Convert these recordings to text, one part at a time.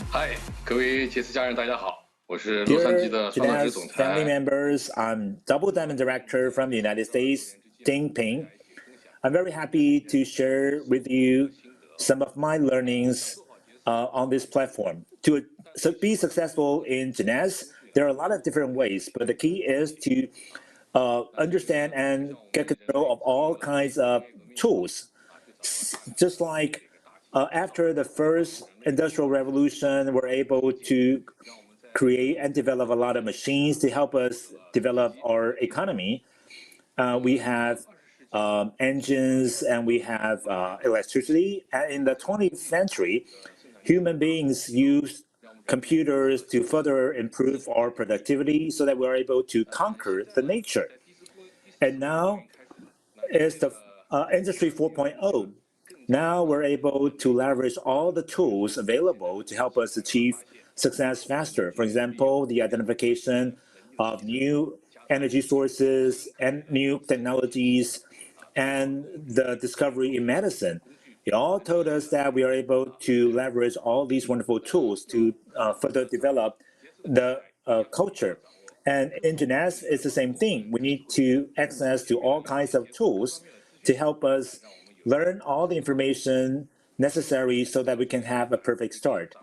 嗨，各位杰斯家人，大家好，我是洛杉矶 Dear 的创造值总 Jeunesse family 裁。members, I'm Double Diamond Director from the United States, Ding Ping. I'm very happy to share with you some of my learnings on this platform. To be successful in Jeunesse, there are a lot of different ways, but the key is to understand and get control of all kinds of tools. Just like after the first industrial revolution, we're able to create and develop a lot of machines to help us develop our economy. We have engines and we have electricity. And in the 20th century, human beings use computers to further improve our productivity so that we're able to conquer the nature. And now is the Industry 4.0. Now we're able to leverage all the tools available to help us achieve success faster. For example, the identification of new energy sources and new technologies and the discovery in medicine. It all told us that we are able to leverage all these wonderful tools to further develop the culture. And in Jeunesse, it's the same thing. We need to access to all kinds of tools to help us learn all the information necessary so that we can have a perfect start.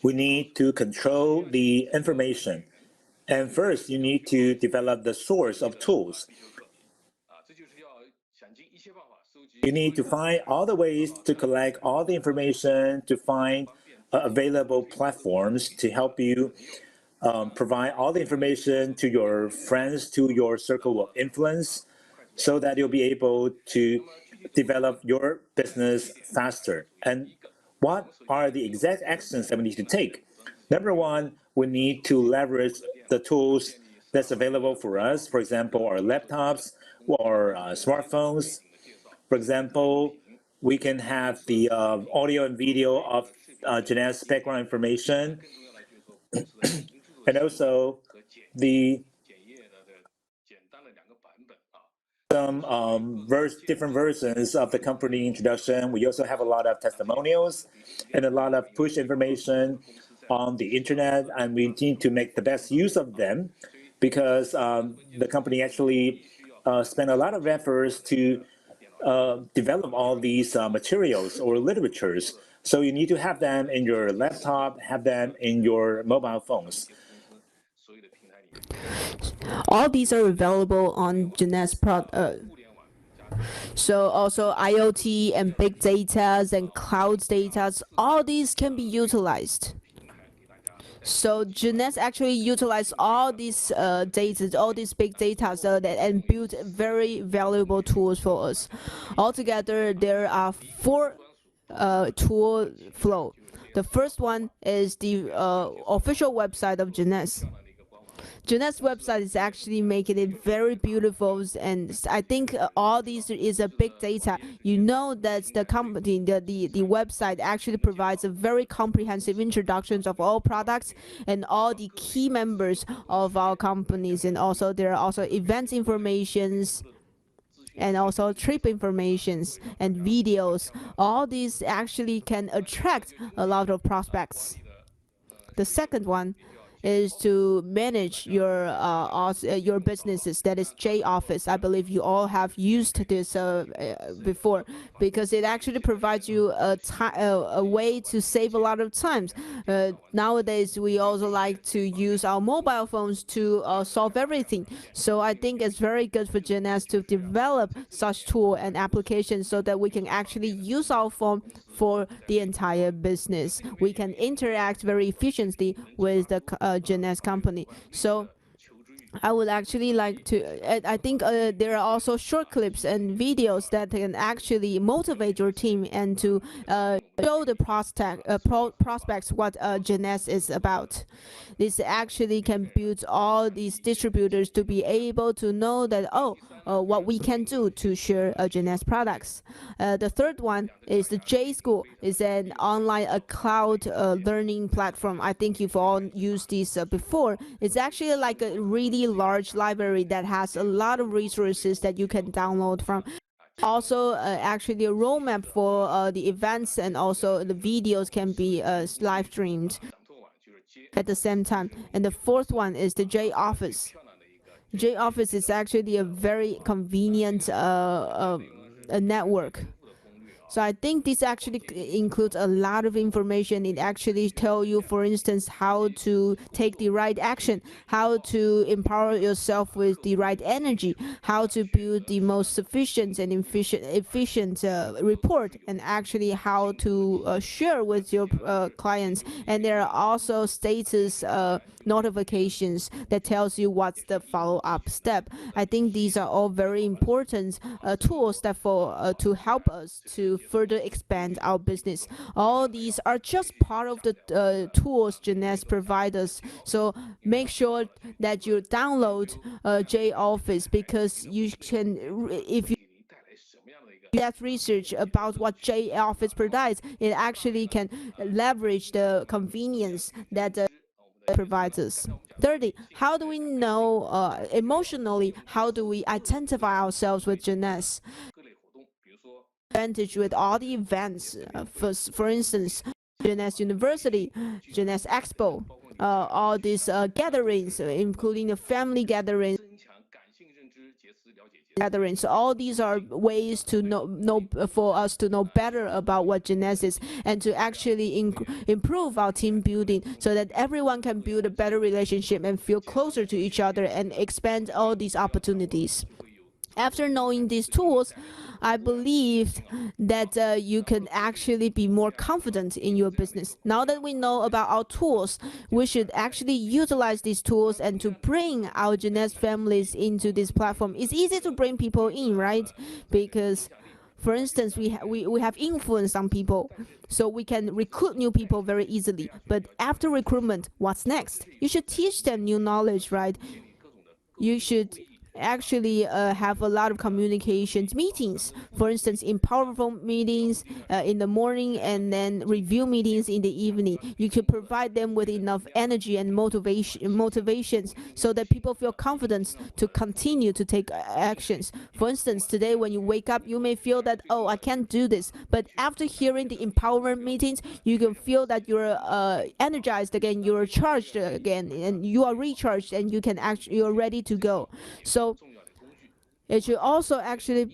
We need to control the information. And first, you need to develop the source of tools. You need to find all the ways to collect all the information, to find available platforms to help you provide all the information to your friends, to your circle of influence, so that you'll be able to develop your business faster. And what are the exact actions that we need to take? Number one, we need to leverage the tools that's available for us. For example, our laptops or smartphones. For example, we can have the audio and video of Jeunesse background information, and also the some different versions of the company introduction. We also have a lot of testimonials and a lot of push information on the internet, and we need to make the best use of them because the company actually spent a lot of efforts to develop all these materials or literatures. So you need to have them in your laptop, have them in your mobile phones. All these are available on Jeunesse so also IoT and big data and cloud data, all these can be utilized. So Jeunesse actually utilize all these data, all these big data, and build very valuable tools for us. Altogether, there are four tool flow. The first one is the official website of Jeunesse. Jeunesse website is actually making it very beautiful, and I think all these is a big data. You know that the company, the website actually provides a very comprehensive introductions of all products and all the key members of our companies, and also there are also event informations and also trip informations and videos. All these actually can attract a lot of prospects. The second one is to manage your businesses. That is J Office. I believe you all have used this before because it actually provides you a way to save a lot of time. Nowadays, we also like to use our mobile phones to solve everything. So I think it's very good for Jeunesse to develop such tool and applications so that we can actually use our phone for the entire business. We can interact very efficiently with the Jeunesse company. So I would actually like to. I think there are also short clips and videos that can actually motivate your team and to show the prospects what Jeunesse is about. This actually can build all these distributors to be able to know that what we can do to share Jeunesse products. The third one is the J School. Is an online cloud learning platform. I think you've all used this before. It's actually like a really large library that has a lot of resources that you can download from. Also, actually a roadmap for the events, and also the videos can be live streamed at the same time. And the fourth one is the J Office. J Office is actually a very convenient a network. So I think this actually includes a lot of information. It actually tell you, for instance, how to take the right action, how to empower yourself with the right energy, how to build the most sufficient and efficient report, and actually how to share with your clients. And there are also status notifications that tells you what's the follow-up step. I think these are all very important tools that for to help us to further expand our business. All these are just part of the tools Jeunesse provides us. So make sure that you download J Office, because you can, if you that research about what J Office provides, it actually can leverage the convenience that provides us. Thirdly, how do we know emotionally? How do we identify ourselves with Jeunesse? Advantage with all the events. For instance, Jeunesse University, Jeunesse Expo, all these gatherings, including the family gatherings. All these are ways to know for us to know better about what Jeunesse is, and to actually improve our team building, so that everyone can build a better relationship and feel closer to each other and expand all these opportunities. After knowing these tools, I believe that you can actually be more confident in your business. Now that we know about our tools, we should actually utilize these tools and to bring our Jeunesse families into this platform. It's easy to bring people in, right? Because, for instance, we have influence on people, so we can recruit new people very easily. But after recruitment, what's next? You should teach them new knowledge, right? You should actually have a lot of communications meetings. For instance, in powerful meetings in the morning, and then review meetings in the evening. You could provide them with enough energy and motivations, so that people feel confidence to continue to take actions. For instance, today when you wake up, you may feel that, oh, I can't do this. But after hearing the empowerment meetings, you can feel that you're energized again, you're charged again, and you are recharged, and you can actually, you're ready to go. So it should also actually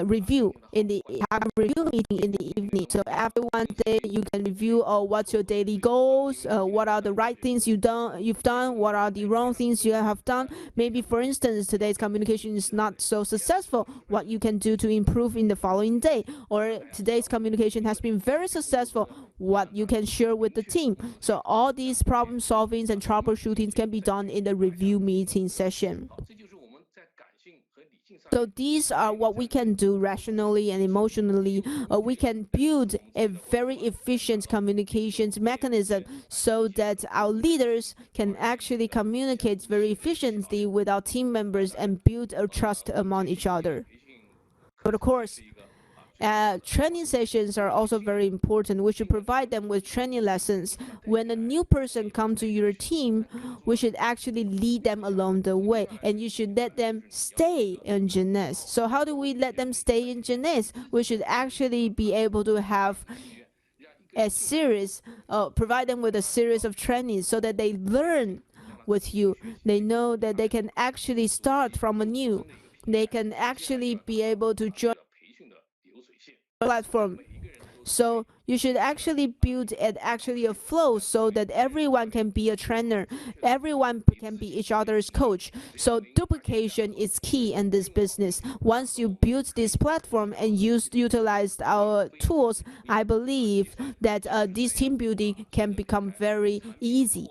review in the have a review meeting in the evening. So after one day, you can review what's your daily goals, what are the right things you've done, what are the wrong things you have done. Maybe, for instance, today's communication is not so successful, what you can do to improve in the following day. Or today's communication has been very successful, what you can share with the team. So all these problem solvings and troubleshootings can be done in the review meeting session. So these are what we can do rationally and emotionally. We can build a very efficient communications mechanism, so that our leaders can actually communicate very efficiently with our team members and build a trust among each other. But of course, training sessions are also very important. We should provide them with training lessons. When a new person comes to your team, we should actually lead them along the way, and you should let them stay in Jeunesse. So how do we let them stay in Jeunesse? We should actually be able to have a series, provide them with a series of trainings, so that they learn with you. They know that they can actually start from anew. They can actually be able to join platform. So you should actually build a flow, so that everyone can be a trainer, everyone can be each other's coach. So duplication is key in this business. Once you build this platform and utilize our tools, I believe that this team building can become very easy.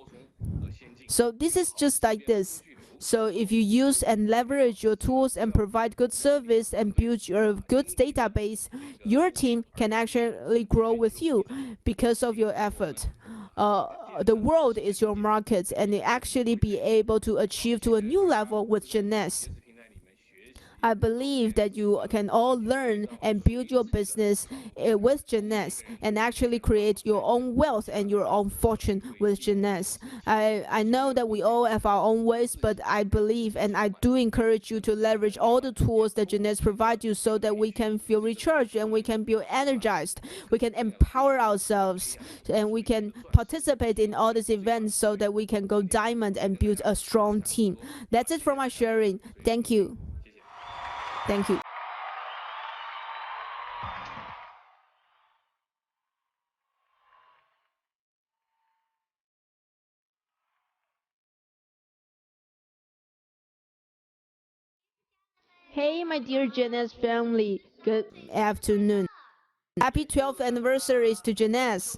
So this is just like this. So if you use and leverage your tools and provide good service and build your good database, your team can actually grow with you because of your effort. The world is your market, and they actually be able to achieve to a new level with Jeunesse. I believe that you can all learn and build your business with Jeunesse and actually create your own wealth and your own fortune with Jeunesse. I know that we all have our own ways, but I believe and I do encourage you to leverage all the tools that Jeunesse provide you so that we can feel recharged and we can feel energized. We can empower ourselves and we can participate in all these events so that we can go diamond and build a strong team. That's it for my sharing. Thank you. Thank you. Hey, my dear Jeunesse family. Good afternoon. Happy 12th anniversary to Jeunesse.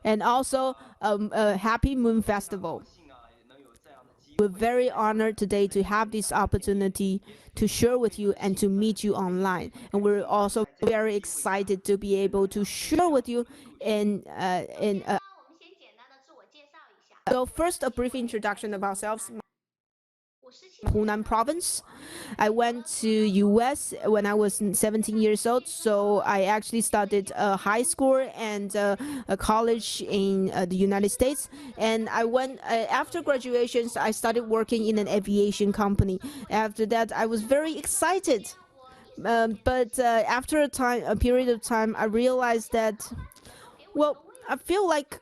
And also, a happy Moon Festival. We're very honored today to have this opportunity to share with you and to meet you online. And we're also very excited to be able to share with you so first, a brief introduction of ourselves. Hunan province. I went to US when I was 17 years old, so I actually started high school and a college in the United States. And I went after graduation. I started working in an aviation company. After that, I was very excited. But after a period of time, I realized that, well, I feel like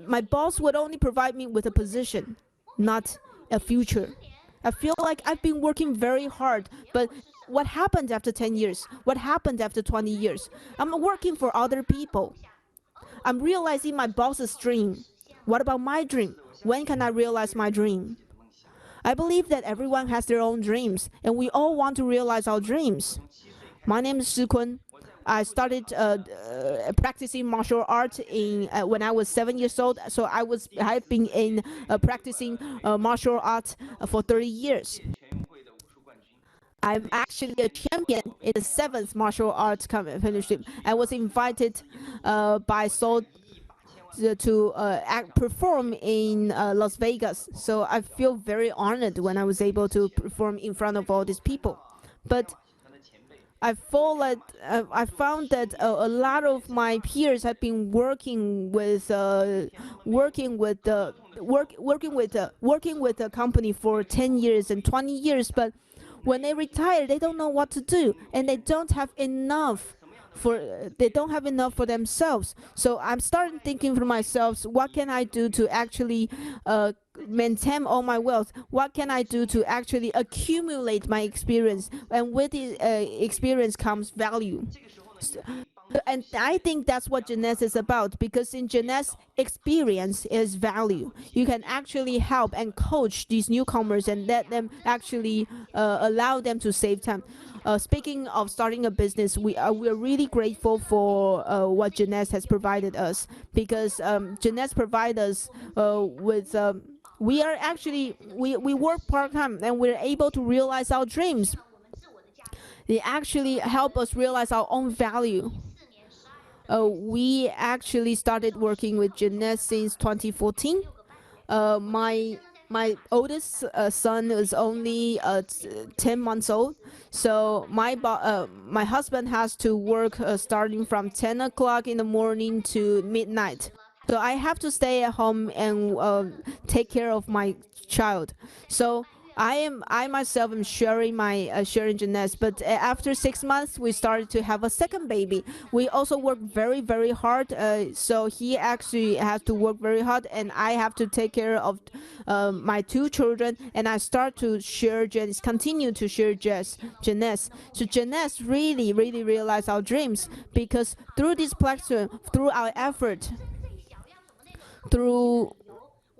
my boss would only provide me with a position, not a future. I feel like I've been working very hard, but what happened after 10 years? What happened after 20 years? I'm working for other people. I'm realizing my boss's dream. What about my dream? When can I realize my dream? I believe that everyone has their own dreams, and we all want to realize our dreams. My name is Shi Kun. I started practicing martial art when I was 7 years old. So I've been in practicing martial art for 30 years. I'm actually a champion in the 7th martial arts championship. I was invited by Seoul to perform in Las Vegas. So I feel very honored when I was able to perform in front of all these people. But I found that a lot of my peers have been working with a company for 10 years and 20 years, but when they retire, they don't know what to do, and they don't have enough for themselves. So I'm starting thinking for myself, what can I do to actually maintain all my wealth? What can I do to actually accumulate my experience? And with the experience comes value. And I think that's what Jeunesse is about, because in Jeunesse, experience is value. You can actually help and coach these newcomers and let them actually allow them to save time. Speaking of starting a business, we're really grateful for what Jeunesse has provided us, because Jeunesse provides us with. We work part-time and we're able to realize our dreams. They actually help us realize our own value. We actually started working with Jeunesse since 2014. My oldest son is only 10 months old, so my husband has to work starting from 10 o'clock in the morning to midnight. So I have to stay at home and take care of my child. So I myself am sharing Jeunesse, but after 6 months we started to have a second baby. We also work very, very hard. So he actually has to work very hard, and I have to take care of my 2 children. And I start to share continue to share Jeunesse. So Jeunesse really, really realize our dreams, because through this platform, through our effort, through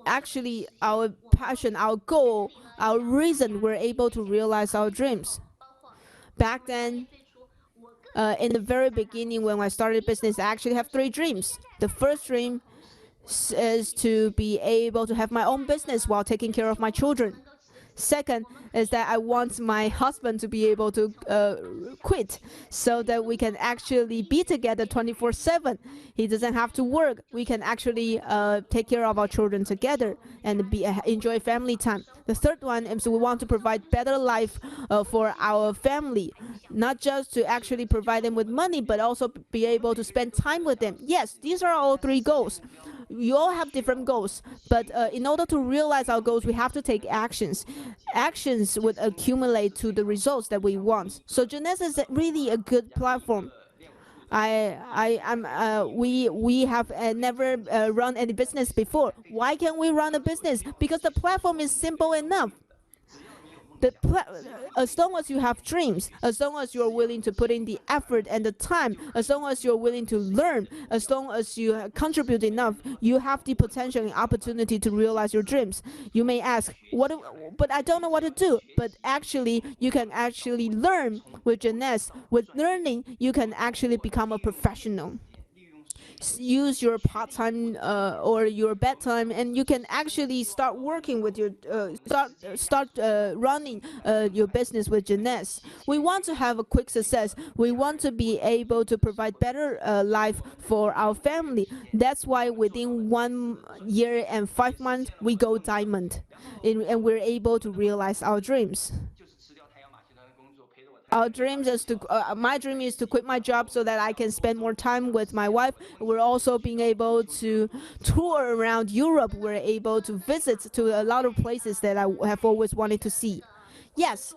actually our passion, our goal, our reason, we're able to realize our dreams. Back then, in the very beginning when I started business, I actually have 3 dreams. The first dream is to be able to have my own business while taking care of my children. Second is that I want my husband to be able to quit so that we can actually be together 24/7. He doesn't have to work. We can actually take care of our children together and enjoy family time. The third one is we want to provide better life for our family, not just to actually provide them with money, but also be able to spend time with them. Yes, these are all three goals. We all have different goals, but in order to realize our goals, we have to take actions. Actions would accumulate to the results that we want. So Jeunesse is really a good platform. We have never run any business before. Why can we run a business? Because the platform is simple enough. As long as you have dreams, as long as you're willing to put in the effort and the time, as long as you're willing to learn, as long as you contribute enough, you have the potential and opportunity to realize your dreams. You may ask, but I don't know what to do. But actually, you can actually learn with Jeunesse. With learning, you can actually become a professional. Use your part-time or your bedtime, and you can actually start working with your start running your business with Jeunesse. We want to have a quick success. We want to be able to provide better life for our family. That's why within 1 year and 5 months we go diamond, and we're able to realize our dreams. Our dreams is to my dream is to quit my job so that I can spend more time with my wife. We're also being able to tour around Europe. We're able to visit to a lot of places that I have always wanted to see. Yes.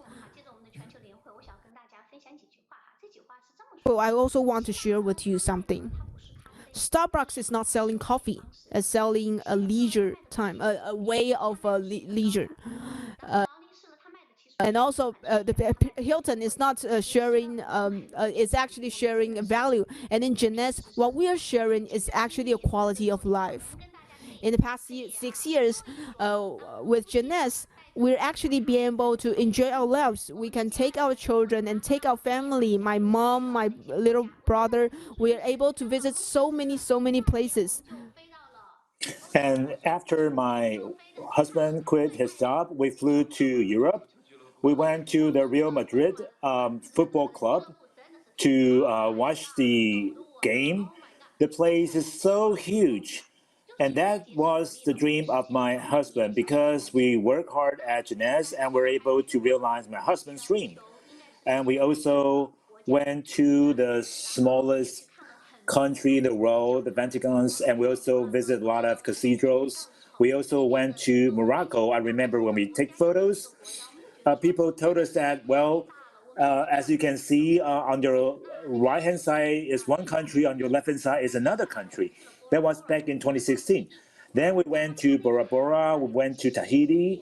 So I also want to share with you something. Starbucks is not selling coffee; it's selling a leisure time, a way of leisure. And also, the Hilton is not sharing. It's actually sharing a value. And in Jeunesse, what we are sharing is actually a quality of life. In the past 6 years, with Jeunesse, we're actually being able to enjoy our lives. We can take our children and take our family, my mom, my little brother. We are able to visit so many places. And after my husband quit his job, we flew to Europe. We went to the Real Madrid football club to watch the game. The place is so huge. And that was the dream of my husband because we work hard at Jeunesse and we're able to realize my husband's dream. And we also went to the smallest country in the world, the Vatican's, and we also visit a lot of cathedrals. We also went to Morocco. I remember when we take photos, people told us that, well, as you can see, on your right hand side is one country, on your left hand side is another country. That was back in 2016. Then we went to Bora Bora, we went to Tahiti.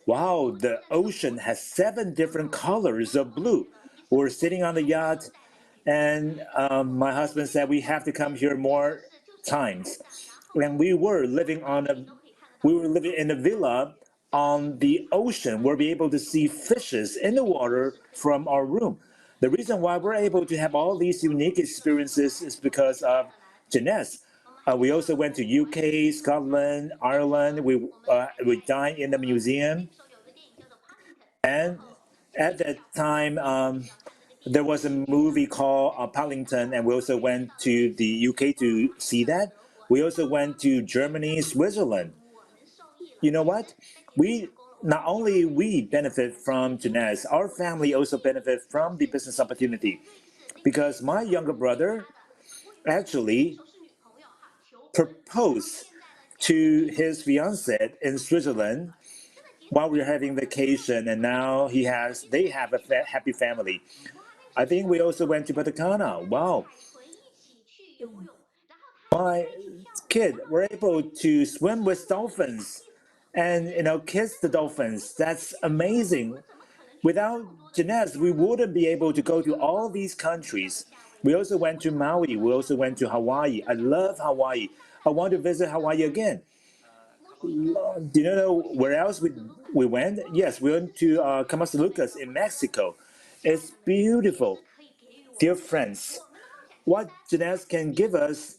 Wow, the ocean has 7 different colors of blue. We were sitting on the yacht, and my husband said we have to come here more times. And we were living in a villa on the ocean. We'll be able to see fishes in the water from our room. The reason why we're able to have all these unique experiences is because of Jeunesse. We also went to UK, Scotland, Ireland. We dined in the museum, and at that time, there was a movie called Paddington, and we also went to the UK to see that. We also went to Germany, Switzerland. You know what? We not only we benefit from Jeunesse, our family also benefit from the business opportunity because my younger brother actually proposed to his fiancée in Switzerland while we were having vacation, and now they have a happy family. I think we also went to Patacana. Wow, my kid were able to swim with dolphins and kiss the dolphins. That's amazing. Without Jeunesse, we wouldn't be able to go to all these countries. We also went to Maui. We also went to Hawaii. I love Hawaii. I want to visit Hawaii again. Do you know where else we went? Yes, we went to Camas Lucas in Mexico. It's beautiful. Dear friends, what Jeunesse can give us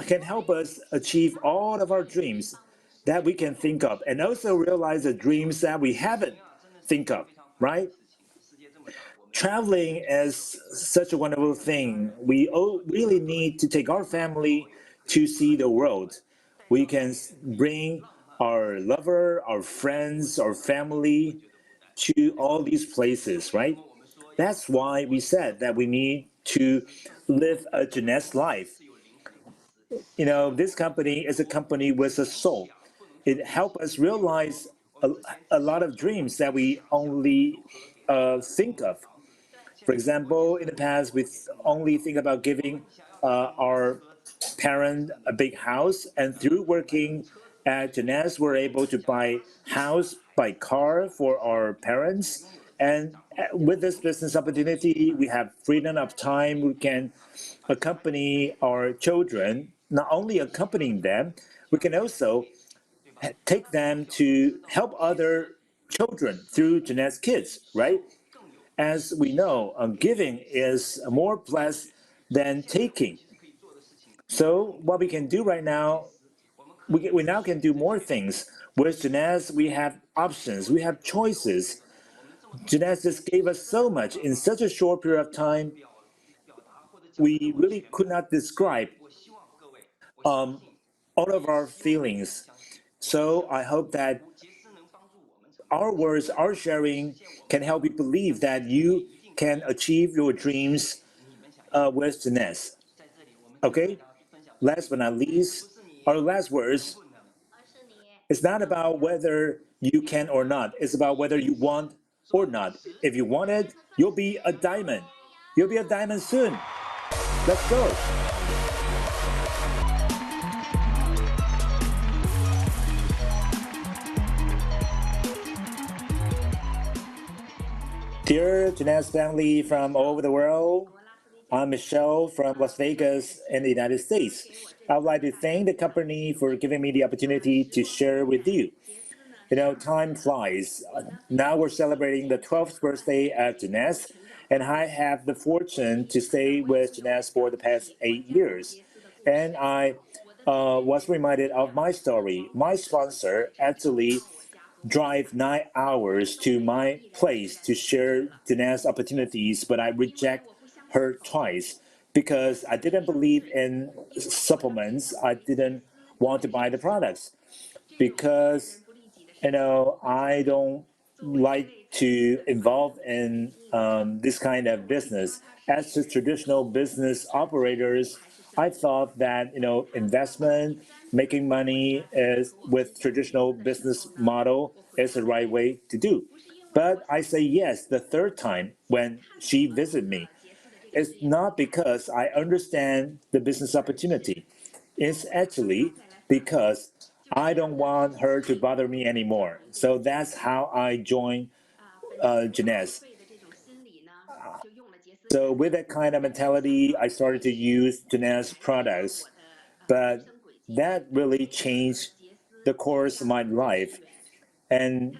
can help us achieve all of our dreams. that we can think of, and also realize the dreams that we haven't think of, right? Traveling is such a wonderful thing. We really need to take our family to see the world. We can bring our lover, our friends, our family to all these places, right? That's why we said that we need to live a Jeunesse life. This company is a company with a soul. It helps us realize a lot of dreams that we only think of. For example, in the past, we only think about giving our parent a big house, and through working at Jeunesse, we're able to buy house, buy car for our parents. And with this business opportunity, we have freedom of time. We can accompany our children, not only accompanying them, we can also take them to help other children through Jeunesse Kids, right? As we know, giving is more blessed than taking. So what we can do right now, we now can do more things. With Jeunesse, we have options, we have choices. Jeunesse just gave us so much in such a short period of time. We really could not describe all of our feelings. So I hope that our words, our sharing can help you believe that you can achieve your dreams with Jeunesse. Okay? Last but not least, our last words, it's not about whether you can or not. It's about whether you want or not. If you want it, you'll be a diamond. You'll be a diamond soon. Let's go. Dear Jeunesse family from all over the world, I'm Michelle from Las Vegas in the United States. I would like to thank the company for giving me the opportunity to share with you. Time flies. Now we're celebrating the 12th birthday at Jeunesse, and I have the fortune to stay with Jeunesse for the past 8 years. And I was reminded of my story. My sponsor actually drive 9 hours to my place to share Jeunesse opportunities, but I reject her twice because I didn't believe in supplements. I didn't want to buy the products because I don't like to involve in this kind of business. As the traditional business operators, I thought that investment, making money is with traditional business model is the right way to do. But I say yes the third time when she visited me. It's not because I understand the business opportunity. It's actually because I don't want her to bother me anymore. So that's how I joined Jeunesse. So with that kind of mentality, I started to use Jeunesse products. But that really changed the course of my life. And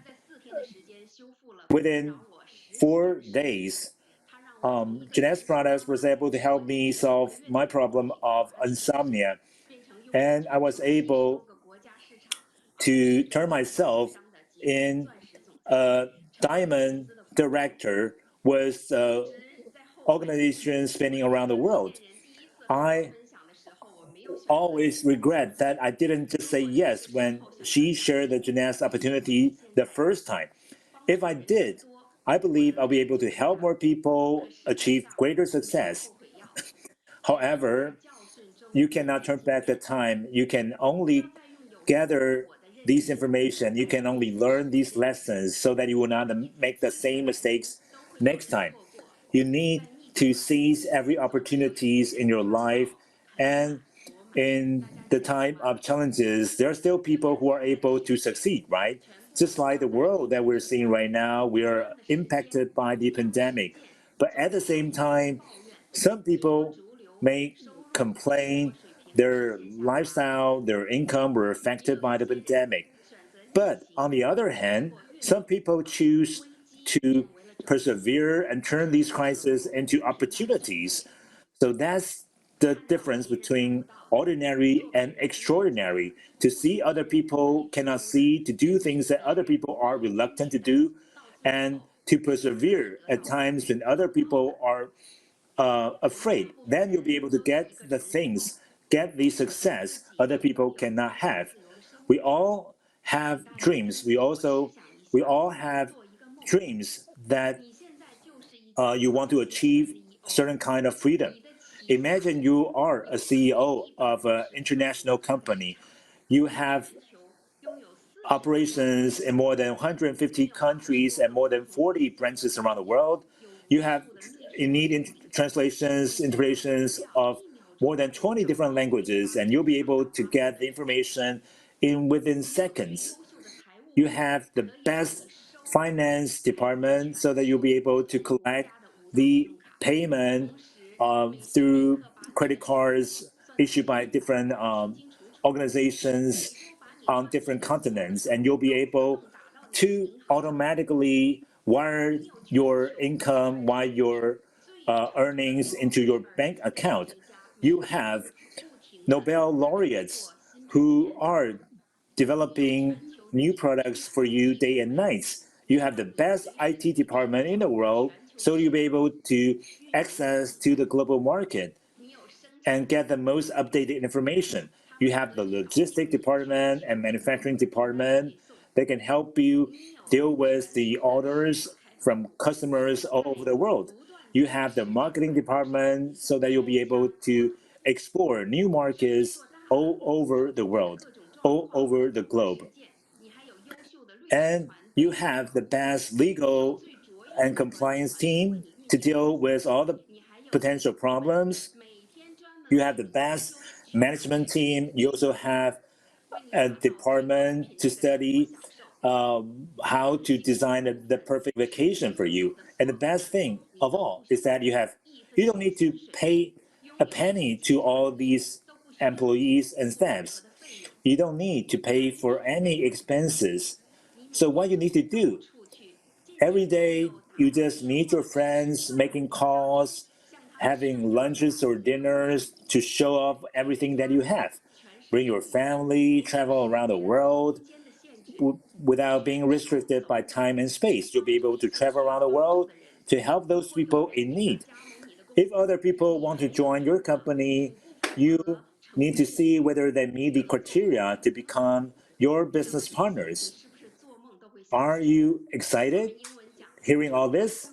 within 4 days, Jeunesse products was able to help me solve my problem of insomnia. And I was able to turn myself in a diamond director with organizations spanning around the world. I always regret that I didn't just say yes when she shared the Jeunesse opportunity the first time. If I did, I believe I'll be able to help more people achieve greater success. However, you cannot turn back the time. You can only gather these information. You can only learn these lessons so that you will not make the same mistakes next time. You need to seize every opportunities in your life, and in the time of challenges, there are still people who are able to succeed, right? Just like the world that we're seeing right now, we are impacted by the pandemic. But at the same time, some people may complain their lifestyle, their income were affected by the pandemic. But on the other hand, some people choose to persevere and turn these crises into opportunities. So that's the difference between ordinary and extraordinary, to see other people cannot see, to do things that other people are reluctant to do, and to persevere at times when other people are afraid. Then you'll be able to get the things, get the success other people cannot have. We all have dreams. We all have dreams that you want to achieve a certain kind of freedom. Imagine you are a CEO of an international company. You have operations in more than 150 countries and more than 40 branches around the world. You need translations, interpretations of more than 20 different languages, and you'll be able to get the information within seconds. You have the best finance department so that you'll be able to collect the payment through credit cards issued by different organizations on different continents, and you'll be able to automatically wire your income, wire your earnings into your bank account. You have Nobel laureates who are developing new products for you day and night. You have the best IT department in the world, so you'll be able to access to the global market and get the most updated information. You have the logistic department and manufacturing department that can help you deal with the orders from customers all over the world. You have the marketing department so that you'll be able to explore new markets all over the world, all over the globe. And you have the best legal and compliance team to deal with all the potential problems. You have the best management team. You also have a department to study how to design the perfect vacation for you. And the best thing of all is that you don't need to pay a penny to all these employees and staffs. You don't need to pay for any expenses. So what you need to do, every day you just meet your friends, making calls, having lunches or dinners to show off everything that you have. Bring your family, travel around the world without being restricted by time and space. You'll be able to travel around the world to help those people in need. If other people want to join your company, you need to see whether they meet the criteria to become your business partners. Are you excited hearing all this?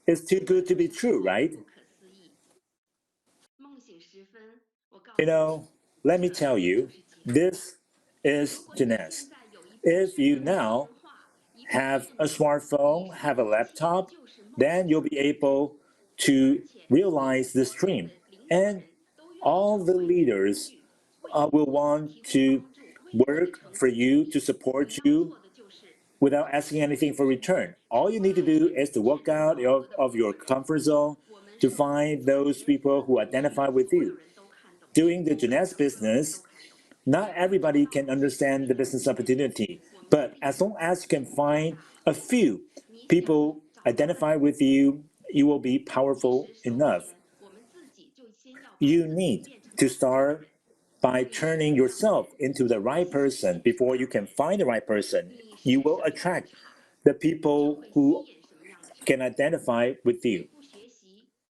It's too good to be true, right? Let me tell you, this is Jeunesse. If you now have a smartphone, have a laptop, then you'll be able to realize this dream. And all the leaders will want to work for you, to support you without asking anything for return. All you need to do is to walk out of your comfort zone to find those people who identify with you. Doing the Jeunesse business, not everybody can understand the business opportunity, but as long as you can find a few people identify with you, you will be powerful enough. You need to start by turning yourself into the right person before you can find the right person. You will attract the people who can identify with you.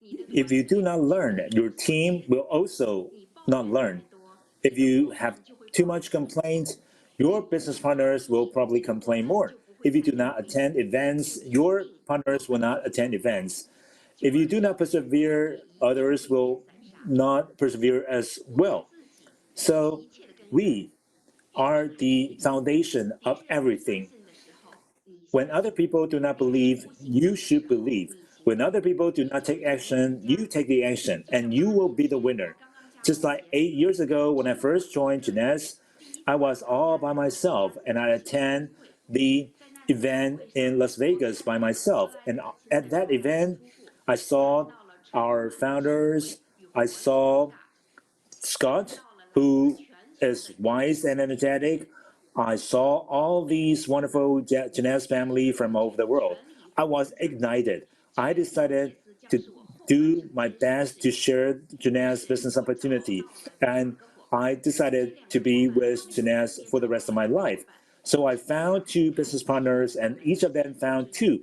If you do not learn, your team will also not learn. If you have too much complaints, your business partners will probably complain more. If you do not attend events, your partners will not attend events. If you do not persevere, others will not persevere as well. So we are the foundation of everything. When other people do not believe, you should believe. When other people do not take action, you take the action, and you will be the winner. Just like 8 years ago when I first joined Jeunesse, I was all by myself, and I attend the event in Las Vegas by myself. And at that event, I saw our founders, I saw Scott, who is wise and energetic. I saw all these wonderful Jeunesse family from all over the world. I was ignited. I decided to do my best to share Jeunesse business opportunity. And I decided to be with Jeunesse for the rest of my life. So I found 2 business partners, and each of them found 2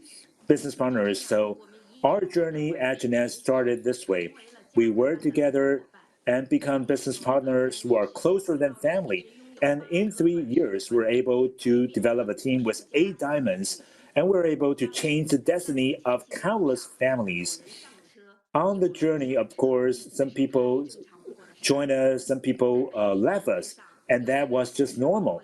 business partners. So our journey at Jeunesse started this way. We worked together and become business partners who are closer than family. And in 3 years, we're able to develop a team with 8 diamonds, and we're able to change the destiny of countless families. On the journey, of course, some people join us, some people left us, and that was just normal.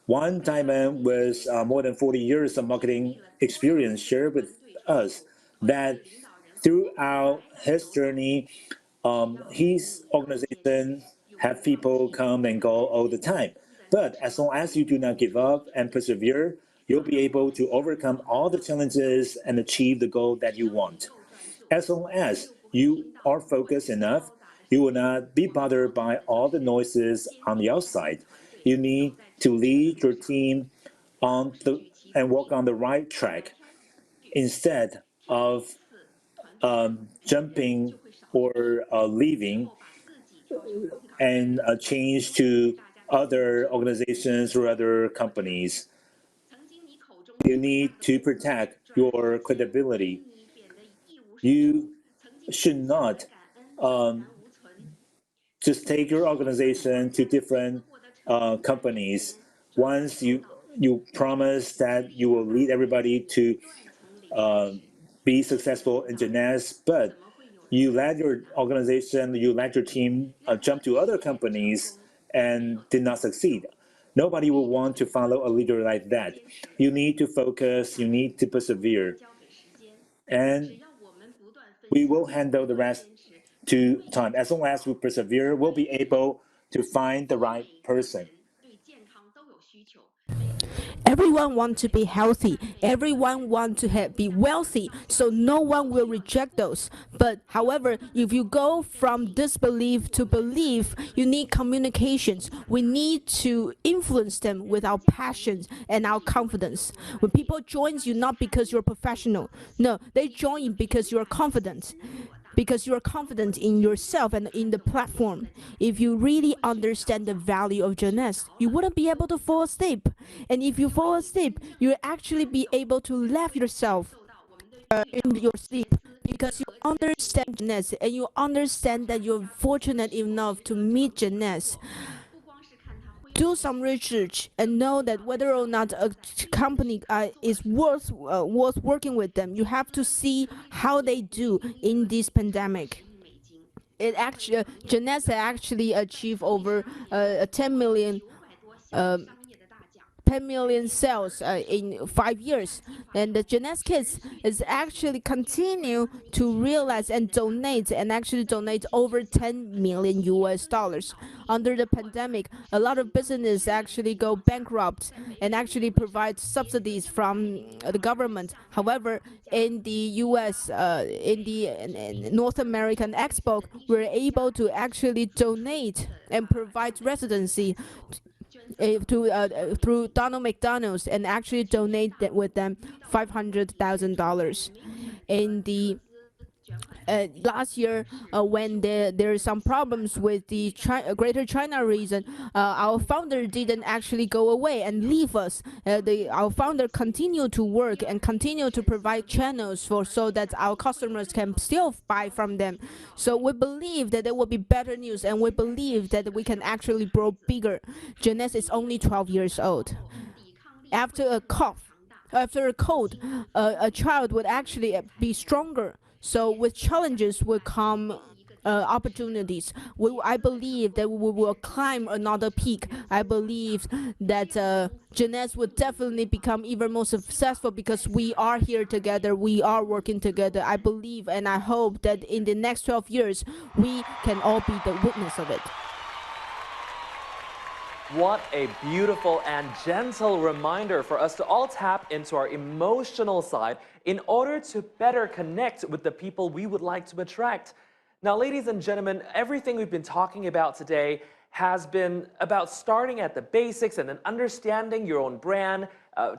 One diamond with more than 40 years of marketing experience shared with us that throughout his journey, his organization have people come and go all the time. But as long as you do not give up and persevere, you'll be able to overcome all the challenges and achieve the goal that you want. As long as you are focused enough, you will not be bothered by all the noises on the outside. You need to lead your team and walk on the right track instead of jumping or leaving and change to other organizations or other companies. You need to protect your credibility. You should not just take your organization to different companies. Once you promise that you will lead everybody to be successful in Jeunesse, but you let your organization, you let your team jump to other companies and did not succeed. Nobody will want to follow a leader like that. You need to focus, you need to persevere, and we will handle the rest to time. As long as we persevere, we'll be able to find the right person. Everyone wants to be healthy. Everyone wants to be wealthy. So no one will reject those. But however, if you go from disbelief to belief, you need communications. We need to influence them with our passions and our confidence. When people join you, not because you're professional, no, they join you because you're confident. Because you're confident in yourself and in the platform. If you really understand the value of Jeunesse, you wouldn't be able to fall asleep. And if you fall asleep, you'll actually be able to laugh yourself in your sleep because you understand Jeunesse and you understand that you're fortunate enough to meet Jeunesse. Do some research and know that whether or not a company is worth working with them. You have to see how they do in this pandemic. It actually Jeunesse actually achieved over 10 million 10 million sales in 5 years. And the Jeunesse Kids is actually continue to realize and actually donate over 10 million US dollars. Under the pandemic, a lot of businesses actually go bankrupt and actually provide subsidies from the government. However, in the US, in the North American Expo, we're able to actually donate and provide residency through Donald McDonald's and actually donate with them $500,000. In the last year, when there are some problems with the Greater China region, our founder didn't actually go away and leave us. Our founder continued to work and continue to provide channels so that our customers can still buy from them. So we believe that there will be better news, and we believe that we can actually grow bigger. Jeunesse is only 12 years old. After a cold, a child would actually be stronger. So with challenges will come opportunities. I believe that we will climb another peak. I believe that Jeunesse will definitely become even more successful because we are here together. We are working together. I believe and I hope that in the next 12 years, we can all be the witness of it. What a beautiful and gentle reminder for us to all tap into our emotional side in order to better connect with the people we would like to attract. Now, ladies and gentlemen, everything we've been talking about today has been about starting at the basics and then understanding your own brand,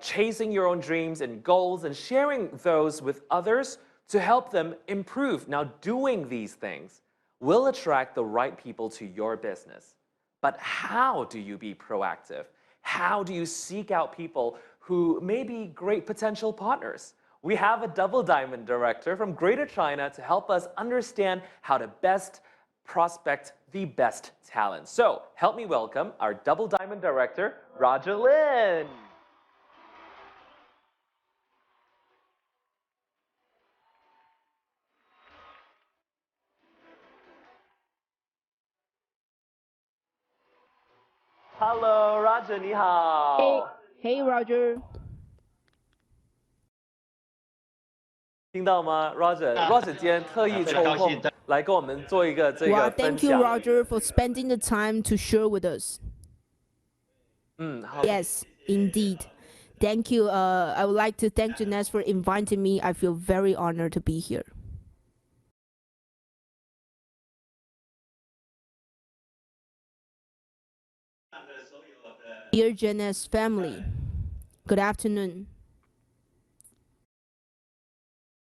chasing your own dreams and goals and sharing those with others to help them improve. Now, doing these things will attract the right people to your business. But how do you be proactive? How do you seek out people who may be great potential partners? We have a Double Diamond director from Greater China to help us understand how to best prospect the best talent. So help me welcome our Double Diamond director, Roger Lin. Hello, Roger, 你好。Hey, Roger. 听到吗 ？Roger 今天特意抽空来跟我们做一个这 Wow, 个分 thank you, 享。 Roger, for spending the time to share with us. 好。 Yes, indeed. Thank you. I would like to thank Jeunesse for inviting me. I feel very honored to be here. Dear Jeunesse family, good afternoon.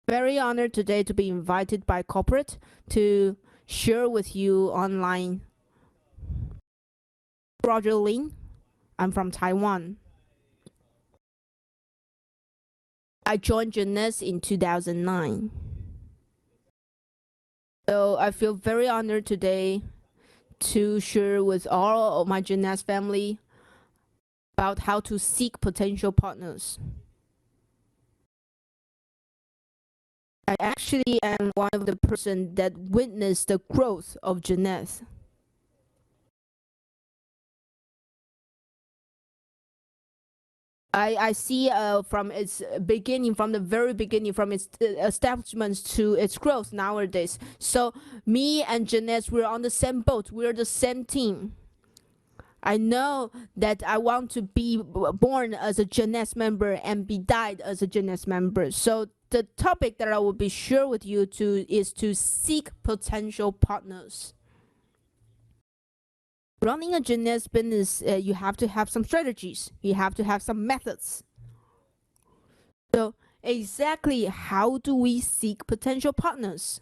Very honored today to be invited by corporate to share with you online. Roger Lin, I'm from Taiwan. I joined Jeunesse in 2009. So I feel very honored today to share with all of my Jeunesse family about how to seek potential partners. I actually am one of the person that witnessed the growth of Jeunesse. I see from its beginning, from the very beginning, from its establishment to its growth nowadays. So me and Jeunesse, we're on the same boat. We're the same team. I know that I want to be born as a Jeunesse member and be died as a Jeunesse member. So the topic that I will be share with you is to seek potential partners. Running a Jeunesse business, you have to have some strategies. You have to have some methods. So exactly how do we seek potential partners?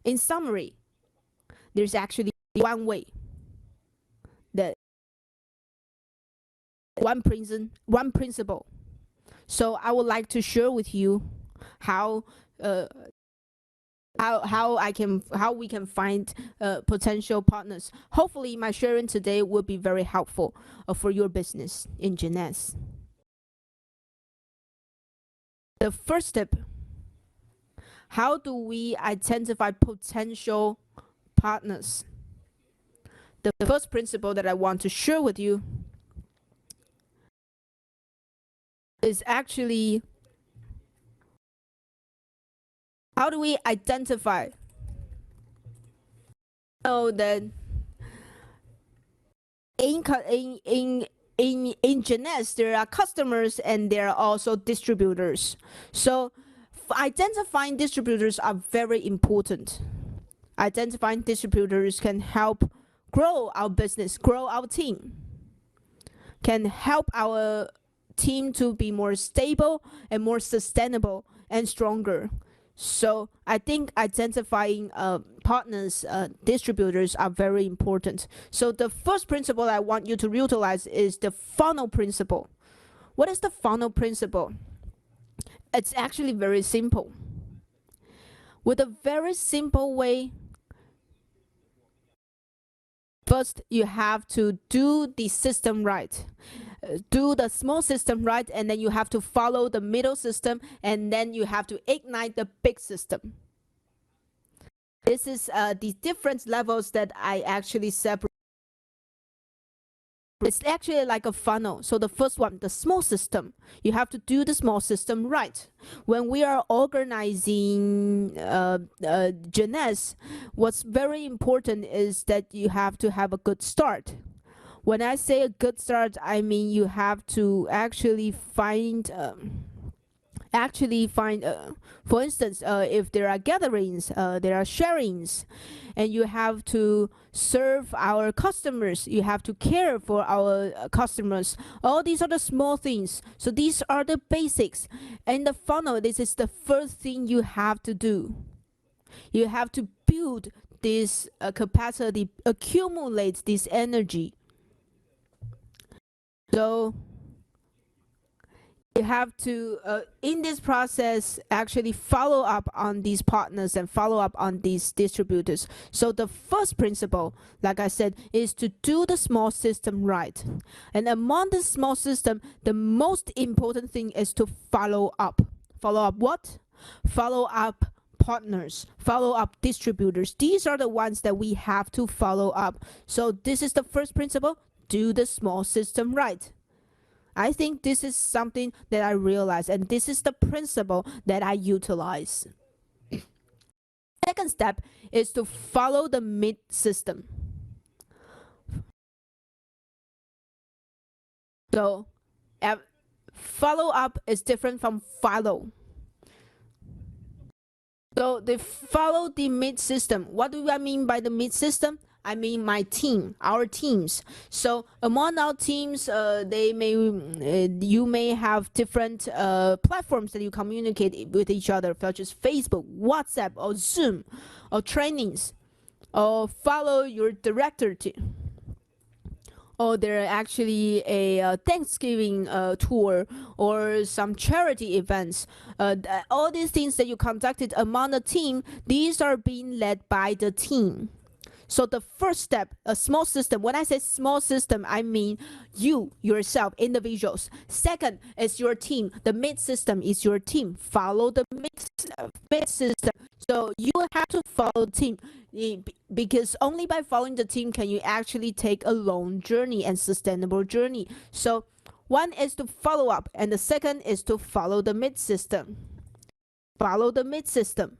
In summary, there's actually one way. One principle. So I would like to share with you how we can find potential partners. Hopefully, my sharing today will be very helpful for your business in Jeunesse. The first step: how do we identify potential partners? The first principle that I want to share with you is actually how do we identify? So that in Jeunesse, there are customers and there are also distributors. So identifying distributors are very important. Identifying distributors can help grow our business, grow our team, can help our team to be more stable and more sustainable and stronger. So I think identifying partners, distributors are very important. So the first principle I want you to utilize is the funnel principle. What is the funnel principle? It's actually very simple. With a very simple way, first you have to do the system right. Do the small system right, and then you have to follow the middle system, and then you have to ignite the big system. This is the different levels that I actually separate. It's actually like a funnel. So the first one, the small system, you have to do the small system right. When we are organizing Jeunesse, what's very important is that you have to have a good start. When I say a good start, I mean you have to actually find actually find, for instance, if there are gatherings, there are sharings, and you have to serve our customers, you have to care for our customers. All these are the small things. So these are the basics. And the funnel, this is the first thing you have to do. You have to build this capacity, accumulate this energy. So you have to, in this process, actually follow up on these partners and follow up on these distributors. So the first principle, like I said, is to do the small system right. And among the small system, the most important thing is to follow up. Follow up what? Follow up partners, follow up distributors. These are the ones that we have to follow up. So this is the first principle, do the small system right. I think this is something that I realize, and this is the principle that I utilize. Second step is to follow the mid system. So follow up is different from follow. So they follow the mid system. What do I mean by the mid system? I mean my team, our teams. So among our teams, you may have different platforms that you communicate with each other, such as Facebook, WhatsApp, or Zoom, or trainings, or follow your director team. Or there are actually a Thanksgiving tour or some charity events. All these things that you conducted among the team, these are being led by the team. So the first step, a small system. When I say small system, I mean you, yourself, individuals. Second is your team. The mid system is your team. Follow the mid system. So you have to follow the team, because only by following the team can you actually take a long journey and sustainable journey. So one is to follow up, and the second is to follow the mid system. Follow the mid system.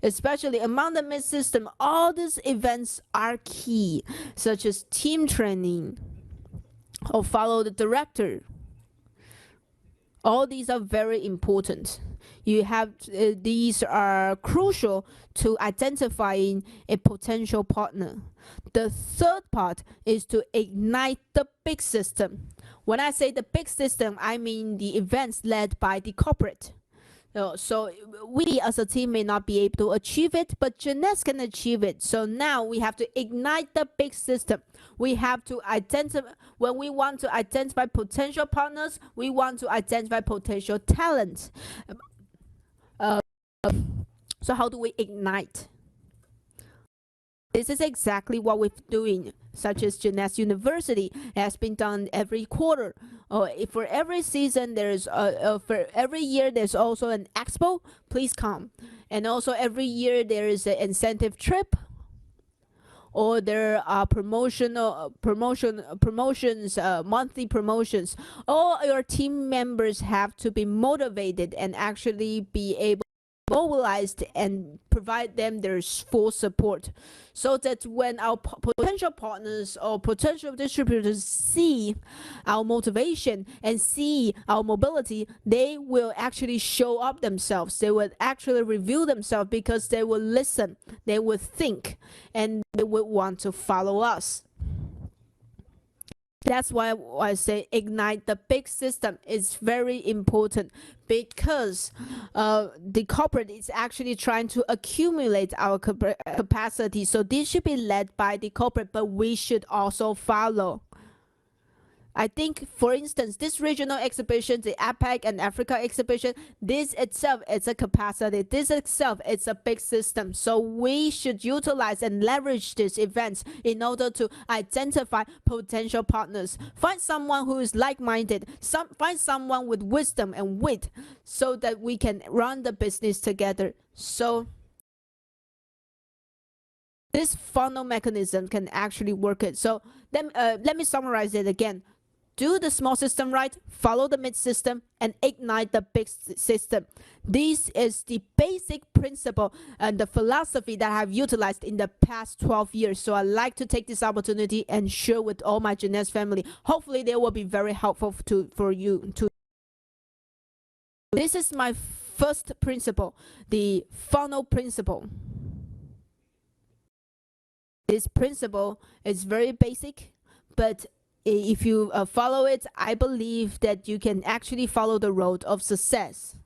Especially among the mid system, all these events are key, such as team training or follow the director. All these are very important. You have these are crucial to identifying a potential partner. The third part is to ignite the big system. When I say the big system, I mean the events led by the corporate. So we as a team may not be able to achieve it, but Jeunesse can achieve it. So now we have to ignite the big system. We have to identify, when we want to identify potential partners, we want to identify potential talent. So how do we ignite? This is exactly what we're doing, such as Jeunesse University has been done every quarter. For every season, there's for every year there's also an expo. Please come, and also every year there is an incentive trip, or there are promotions, monthly promotions. All your team members have to be motivated and actually be able mobilized and provide them their full support, so that when our potential partners or potential distributors see our motivation and see our mobility, they will actually show up themselves. They will actually reveal themselves, because they will listen, they will think, and they will want to follow us. That's why I say ignite the big system is very important, because the corporate is actually trying to accumulate our capacity. So this should be led by the corporate, but we should also follow. I think, for instance, this regional exhibition, the APEC and Africa exhibition, this itself is a capacity. This itself is a big system. So we should utilize and leverage these events in order to identify potential partners. Find someone who is like-minded. Find someone with wisdom and wit, so that we can run the business together. So this funnel mechanism can actually work it. So let me summarize it again. Do the small system right, follow the mid system, and ignite the big system. This is the basic principle and the philosophy that I've utilized in the past 12 years. So I'd like to take this opportunity and share with all my Jeunesse family. Hopefully they will be very helpful for you to This is my first principle, the funnel principle. This principle is very basic, but if you follow it, I believe that you can actually follow the road of success.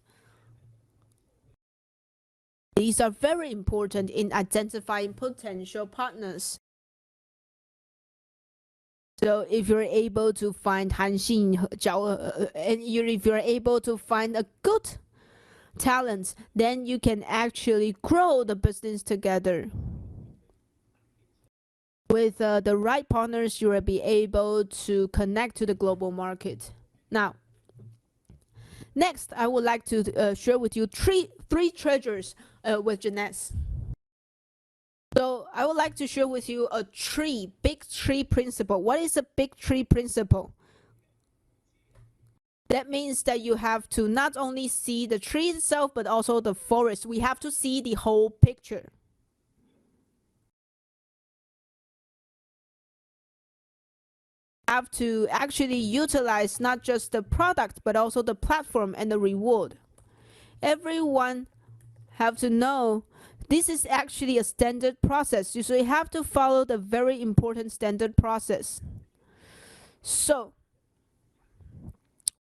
These are very important in identifying potential partners. So if you're able to find Hanxin, and if you're able to find a good talent, then you can actually grow the business together. With the right partners, you will be able to connect to the global market. Now, next, I would like to share with you three treasures with Jeunesse. So I would like to share with you a big tree principle. What is a big tree principle? That means that you have to not only see the tree itself, but also the forest. We have to see the whole picture. Have to actually utilize not just the product, but also the platform and the reward. Everyone have to know this is actually a standard process. So you have to follow the very important standard process. So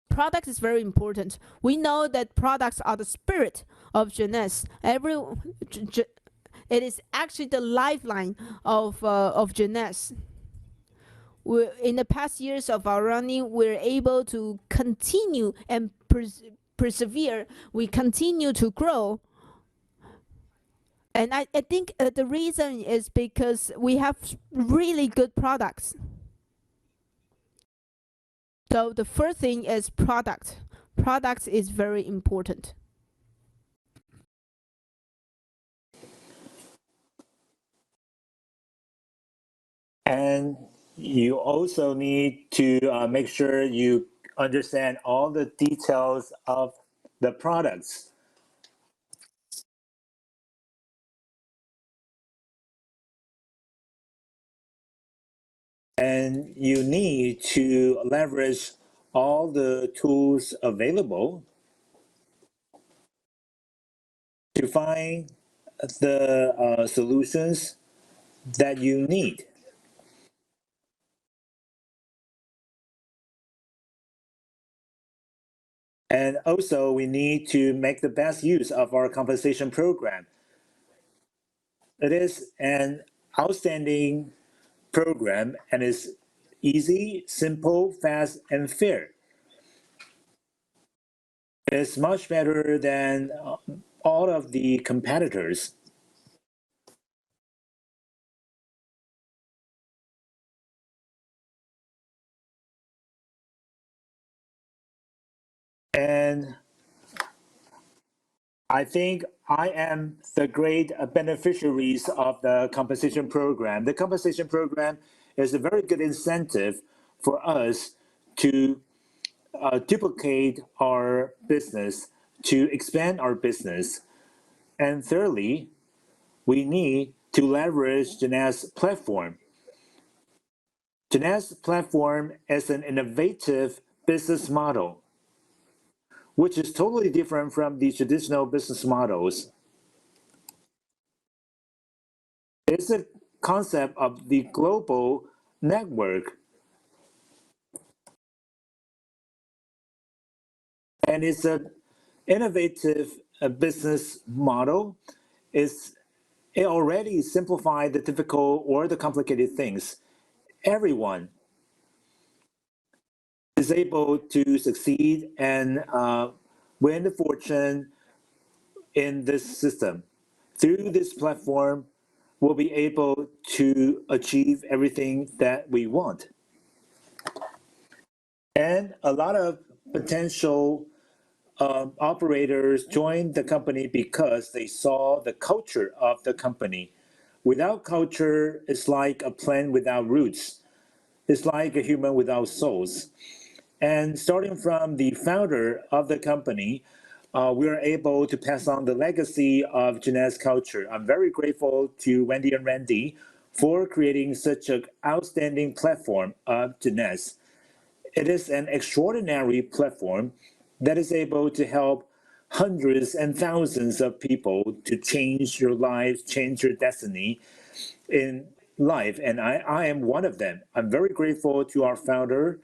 product is very important. We know that products are the spirit of Jeunesse. It is actually the lifeline of Jeunesse. In the past years of our running, we're able to continue and persevere. We continue to grow. And I think the reason is because we have really good products. So the first thing is product. Product is very important. And you also need to make sure you understand all the details of the products. And you need to leverage all the tools available to find the solutions that you need. And also, we need to make the best use of our compensation program. It is an outstanding program and is easy, simple, fast, and fair. It's much better than all of the competitors. And I think I am the great beneficiaries of the compensation program. The compensation program is a very good incentive for us to duplicate our business, to expand our business. And thirdly, we need to leverage Jeunesse platform. Jeunesse platform is an innovative business model, which is totally different from the traditional business models. It's a concept of the global network. And it's an innovative business model. It already simplified the difficult or the complicated things. Everyone is able to succeed and win the fortune in this system. Through this platform, we'll be able to achieve everything that we want. And a lot of potential operators joined the company because they saw the culture of the company. Without culture, it's like a plant without roots. It's like a human without souls. And starting from the founder of the company, we are able to pass on the legacy of Jeunesse culture. I'm very grateful to Wendy and Randy for creating such an outstanding platform of Jeunesse. It is an extraordinary platform that is able to help hundreds and thousands of people to change your life, change your destiny in life. And I am one of them. I'm very grateful to our founder.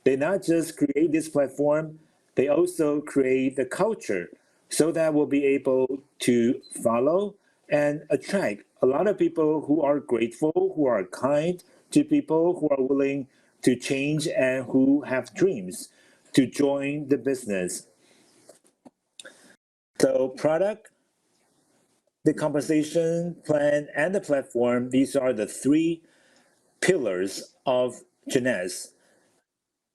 They not just create this platform, they also create the culture so that we'll be able to follow and attract a lot of people who are grateful, who are kind to people, who are willing to change and who have dreams to join the business. So product, the compensation plan, and the platform, these are the three pillars of Jeunesse.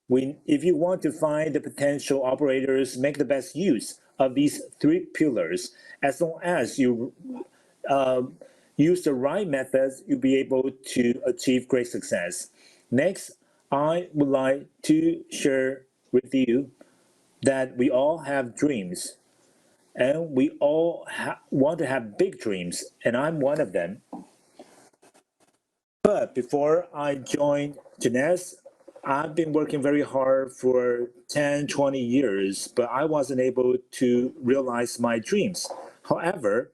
If you want to find the potential operators, make the best use of these three pillars. As long as you use the right methods, you'll be able to achieve great success. Next, I would like to share with you that we all have dreams, and we all want to have big dreams, and I'm one of them. But before I joined Jeunesse, I've been working very hard for 10, 20 years, but I wasn't able to realize my dreams. However,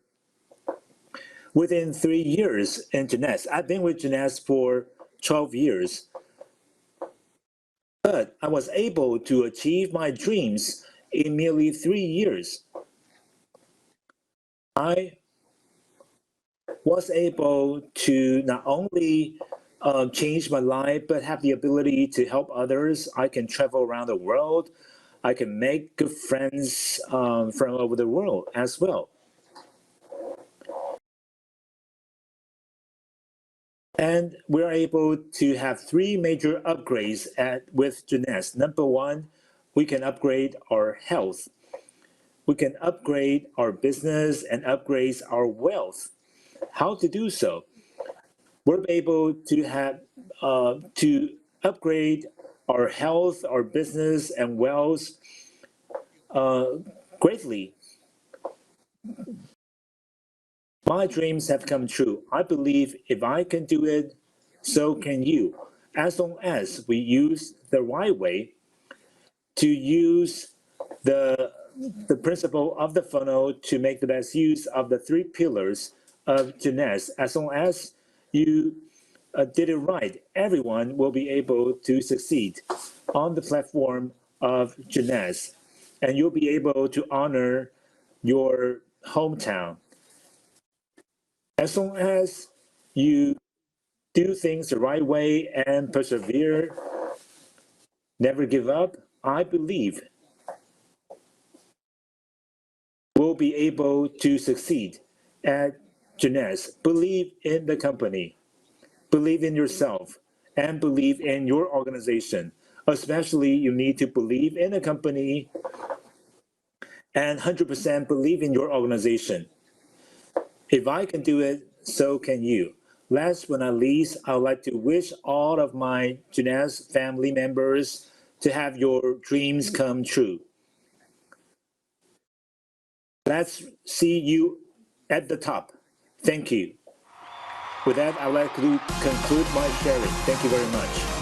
within 3 years in Jeunesse, I've been with Jeunesse for 12 years, but I was able to achieve my dreams in merely 3 years. I was able to not only change my life, but have the ability to help others. I can travel around the world. I can make good friends from all over the world as well. And we're able to have three major upgrades with Jeunesse. Number one, we can upgrade our health. We can upgrade our business and upgrade our wealth. How to do so? We're able to have to upgrade our health, our business, and wealth greatly. My dreams have come true. I believe if I can do it, so can you. As long as we use the right way to use the principle of the funnel to make the best use of the three pillars of Jeunesse. As long as you did it right, everyone will be able to succeed on the platform of Jeunesse. And you'll be able to honor your hometown. As long as you do things the right way and persevere, never give up, I believe we'll be able to succeed at Jeunesse. Believe in the company, believe in yourself, and believe in your organization. Especially, you need to believe in the company and 100% believe in your organization. If I can do it, so can you. Last but not least, I would like to wish all of my Jeunesse family members to have your dreams come true. Let's see you at the top. Thank you. With that, I'd like to conclude my sharing. Thank you very much.